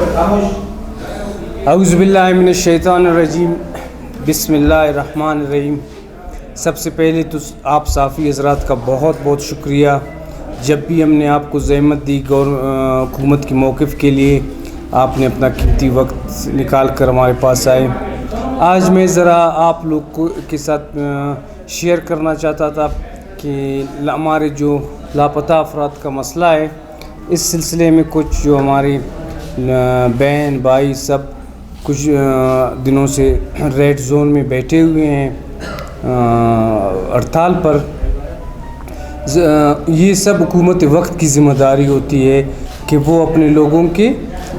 اعوذ باللہ من الشیطان الرجیم، بسم اللہ الرحمن الرحیم۔ سب سے پہلے تو آپ صحافی حضرات کا بہت بہت شکریہ، جب بھی ہم نے آپ کو زحمت دی حکومت کے موقف کے لیے آپ نے اپنا قیمتی وقت نکال کر ہمارے پاس آئے۔ آج میں ذرا آپ لوگ کے ساتھ شیئر کرنا چاہتا تھا کہ ہمارے جو لاپتہ افراد کا مسئلہ ہے، اس سلسلے میں کچھ جو ہمارے بہن بھائی سب کچھ دنوں سے ریڈ زون میں بیٹھے ہوئے ہیں ہڑتال پر۔ یہ سب حکومت وقت کی ذمہ داری ہوتی ہے کہ وہ اپنے لوگوں کے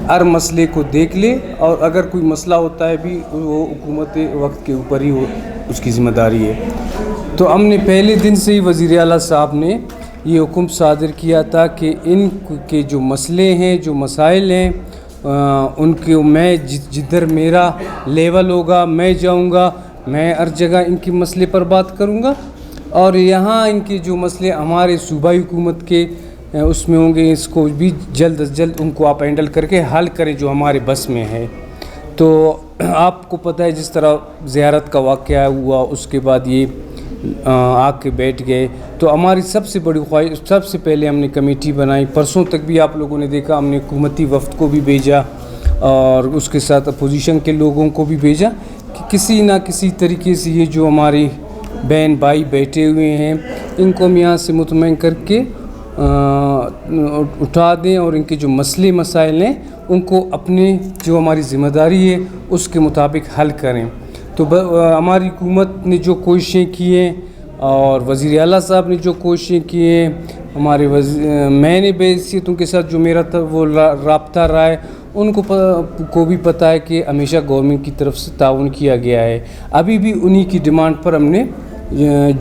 ہر مسئلے کو دیکھ لے، اور اگر کوئی مسئلہ ہوتا ہے بھی وہ حکومت وقت کے اوپر ہی اس کی ذمہ داری ہے۔ تو ہم نے پہلے دن سے ہی وزیر اعلیٰ صاحب نے یہ حکم صادر کیا تھا کہ ان کے جو مسئلے ہیں، جو مسائل ہیں، ان کے میں جدھر میرا لیول ہوگا میں جاؤں گا، میں ہر جگہ ان کے مسئلے پر بات کروں گا، اور یہاں ان کے جو مسئلے ہمارے صوبائی حکومت کے اس میں ہوں گے، اس کو بھی جلد از جلد ان کو آپ ہینڈل کر کے حل کریں جو ہمارے بس میں ہے۔ تو آپ کو پتہ ہے جس طرح زیارت کا واقعہ ہوا، اس کے بعد یہ آ کے بیٹھ گئے، تو ہماری سب سے بڑی خواہش، سب سے پہلے ہم نے کمیٹی بنائی۔ پرسوں تک بھی آپ لوگوں نے دیکھا، ہم نے حکومتی وفد کو بھی بھیجا اور اس کے ساتھ اپوزیشن کے لوگوں کو بھی بھیجا کہ کسی نہ کسی طریقے سے یہ جو ہماری بہن بھائی بیٹھے ہوئے ہیں ان کو ہم یہاں سے مطمئن کر کے اٹھا دیں، اور ان کے جو مسئلے مسائل ہیں ان کو اپنے جو ہماری ذمہ داری ہے اس کے مطابق حل کریں۔ تو ہماری حکومت نے جو کوششیں کی ہیں اور وزیر اعلیٰ صاحب نے جو کوششیں کی ہیں، ہمارے میں نے بحیثیت ان کے ساتھ جو میرا وہ رابطہ رہا ہے، ان کو بھی پتہ ہے کہ ہمیشہ گورنمنٹ کی طرف سے تعاون کیا گیا ہے۔ ابھی بھی انہی کی ڈیمانڈ پر ہم نے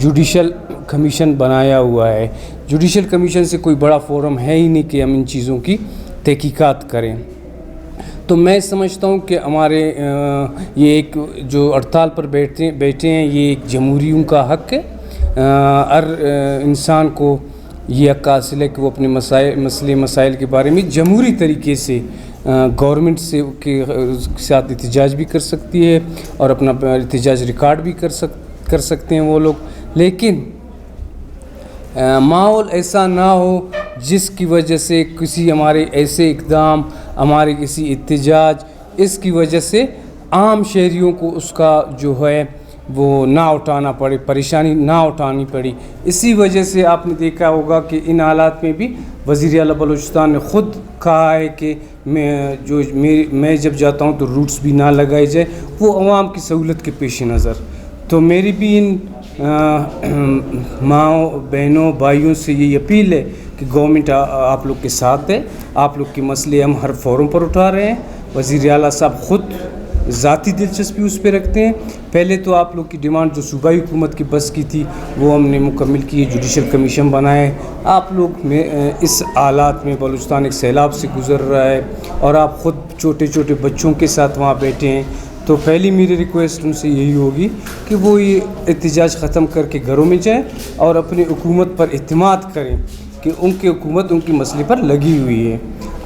جوڈیشل کمیشن بنایا ہوا ہے۔ جوڈیشل کمیشن سے کوئی بڑا فورم ہے ہی نہیں کہ ہم ان چیزوں کی تحقیقات کریں۔ تو میں سمجھتا ہوں کہ ہمارے یہ ایک جو ہڑتال پر بیٹھے ہیں، یہ ایک جمہوریوں کا حق ہے۔ ہر انسان کو یہ حق حاصل ہے کہ وہ اپنے مسئلے مسائل کے بارے میں جمہوری طریقے سے گورنمنٹ سے کے ساتھ احتجاج بھی کر سکتی ہے اور اپنا احتجاج ریکارڈ بھی کر سکتے ہیں وہ لوگ، لیکن ماحول ایسا نہ ہو جس کی وجہ سے کسی ہمارے ایسے اقدام، ہمارے کسی احتجاج، اس کی وجہ سے عام شہریوں کو اس کا جو ہے وہ نہ اٹھانا پڑے، پریشانی نہ اٹھانی پڑی۔ اسی وجہ سے آپ نے دیکھا ہوگا کہ ان حالات میں بھی وزیر اعلیٰ بلوچستان نے خود کہا ہے کہ میں جب جاتا ہوں تو روٹس بھی نہ لگائے جائے، وہ عوام کی سہولت کے پیش نظر۔ تو میری بھی ان ماؤں بہنوں بھائیوں سے یہ اپیل ہے کہ گورنمنٹ آپ لوگ کے ساتھ ہے، آپ لوگ کے مسئلے ہم ہر فورم پر اٹھا رہے ہیں۔ وزیر اعلیٰ صاحب خود ذاتی دلچسپی اس پہ رکھتے ہیں۔ پہلے تو آپ لوگ کی ڈیمانڈ جو صوبائی حکومت کی بس کی تھی وہ ہم نے مکمل کی، جوڈیشل کمیشن بنائے۔ آپ لوگ میں اس حالات میں بلوچستان ایک سیلاب سے گزر رہا ہے اور آپ خود چھوٹے چھوٹے بچوں کے ساتھ وہاں بیٹھے ہیں، تو پہلی میری ریکویسٹ ان سے یہی ہوگی کہ وہ یہ احتجاج ختم کر کے گھروں میں جائیں اور اپنی حکومت پر اعتماد کریں کہ ان کی حکومت ان کے مسئلے پر لگی ہوئی ہے۔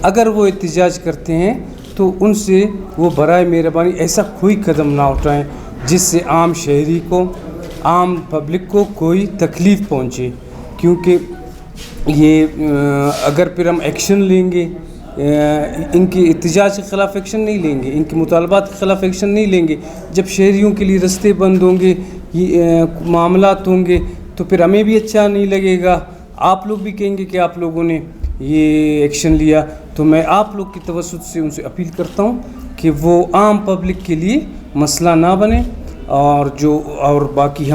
اگر وہ احتجاج کرتے ہیں تو ان سے وہ برائے مہربانی ایسا کوئی قدم نہ اٹھائیں جس سے عام شہری کو، عام پبلک کو کوئی تکلیف پہنچے، کیونکہ یہ اگر پھر ہم ایکشن لیں گے، ان کے احتجاج کے خلاف ایکشن نہیں لیں گے، ان کے مطالبات کے خلاف ایکشن نہیں لیں گے، جب شہریوں کے لیے رستے بند ہوں گے، یہ معاملات ہوں گے، تو پھر ہمیں بھی اچھا نہیں لگے گا، آپ لوگ بھی کہیں گے کہ آپ لوگوں نے یہ ایکشن لیا۔ تو میں آپ لوگ کی توسط سے ان سے اپیل کرتا ہوں کہ وہ عام پبلک کے لیے مسئلہ نہ بنے، اور باقی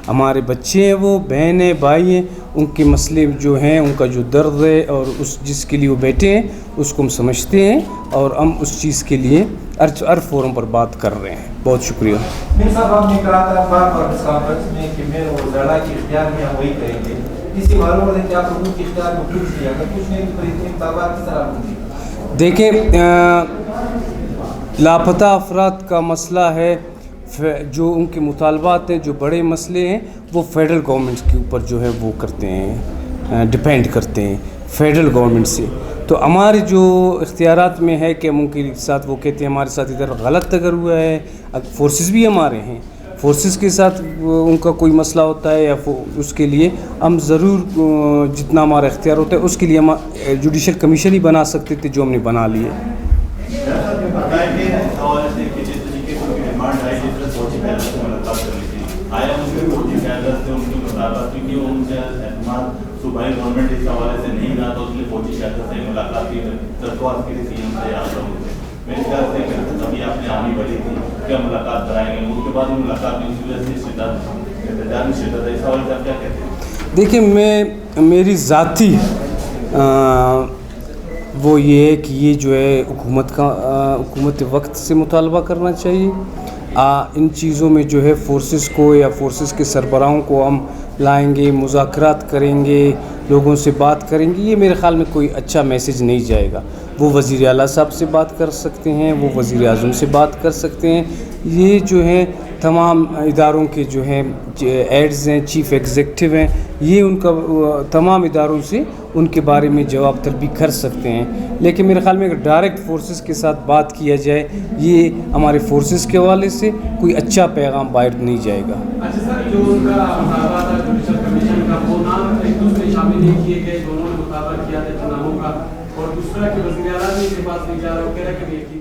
ہمارے بچے ہیں، وہ بہن ہیں، بھائی ہیں، ان کے مسئلے جو ہیں، ان کا جو درد ہے اور جس کے لیے وہ بیٹھے ہیں اس کو ہم سمجھتے ہیں، اور ہم اس چیز کے لیے ہر فورم پر بات کر رہے ہیں۔ بہت شکریہ۔ میر صاحب، آپ نے کہا تھا بار بار اس کانفرنس میں کہ میں وہ زیادہ کے اختیار میں ہم وہی کریں گے، اس سے معلوم ہے کہ آپ لوگوں کے اختیار کو پوچھ لیا، اگر کچھ نہیں تو اتنے مطالبات کس طرح ہوں گے؟ دیکھیں، لاپتہ افراد کا مسئلہ ہے، جو ان کے مطالبات ہیں، جو بڑے مسئلے ہیں، وہ فیڈرل گورنمنٹ کے اوپر جو ہے وہ کرتے ہیں، ڈیپینڈ کرتے ہیں فیڈرل گورنمنٹ سے۔ تو ہمارے جو اختیارات میں ہے کہ ہم ان کے ساتھ وہ کہتے ہیں ہمارے ساتھ ادھر غلط اگر ہوا ہے، فورسز بھی ہمارے ہیں، فورسز کے ساتھ ان کا کوئی مسئلہ ہوتا ہے یا اس کے لیے ہم ضرور جتنا ہمارا اختیار ہوتا ہے اس کے لیے ہم جوڈیشل کمیشن ہی بنا سکتے تھے، جو ہم نے بنا لیے. صوبائی گورنمنٹ اس حوالے سے نہیں رہا تو اس لیے فوجی قیادت سے ملاقات کی درخواست کی سی ایم سے آپ لوگوں سے. میرے خیال سے ابھی آپ نے آنی بڑی تھی کیا ملاقات کرائیں گے، اس کے بعد ملاقات میں اس وجہ سے احتجاج میں شدت ہے، اس حوالے سے آپ کیا کہتے ہیں؟ دیکھیں میری ذاتی وہ یہ ہے کہ یہ جو ہے حکومت وقت سے مطالبہ کرنا چاہیے. ان چیزوں میں جو ہے فورسز کو یا فورسز کے سربراہوں کو ہم لائیں گے، مذاکرات کریں گے، لوگوں سے بات کریں گے، یہ میرے خیال میں کوئی اچھا میسیج نہیں جائے گا. وہ وزیر اعلیٰ صاحب سے بات کر سکتے ہیں، وہ وزیر اعظم سے بات کر سکتے ہیں. یہ جو ہیں تمام اداروں کے جو ہیں ایڈز ہیں، چیف ایگزیکٹو ہیں، یہ ان کا تمام اداروں سے ان کے بارے میں جواب طلبی کر سکتے ہیں. لیکن میرے خیال میں اگر ڈائریکٹ فورسز کے ساتھ بات کیا جائے، یہ ہمارے فورسز کے حوالے سے کوئی اچھا پیغام باہر نہیں جائے گا. اچھا سر، جو ان کا مطالبہ تھا جوڈیشل کمیشن کا، وہ نام ایک دوسرے شامل نہیں کیے گئے، دونوں نے مطالبہ کیا تھا ناموں کا، اور دوسرا کہ وزیر اعلیٰ کے پاس نہیں جا رہا، وہ کہہ رہا کہ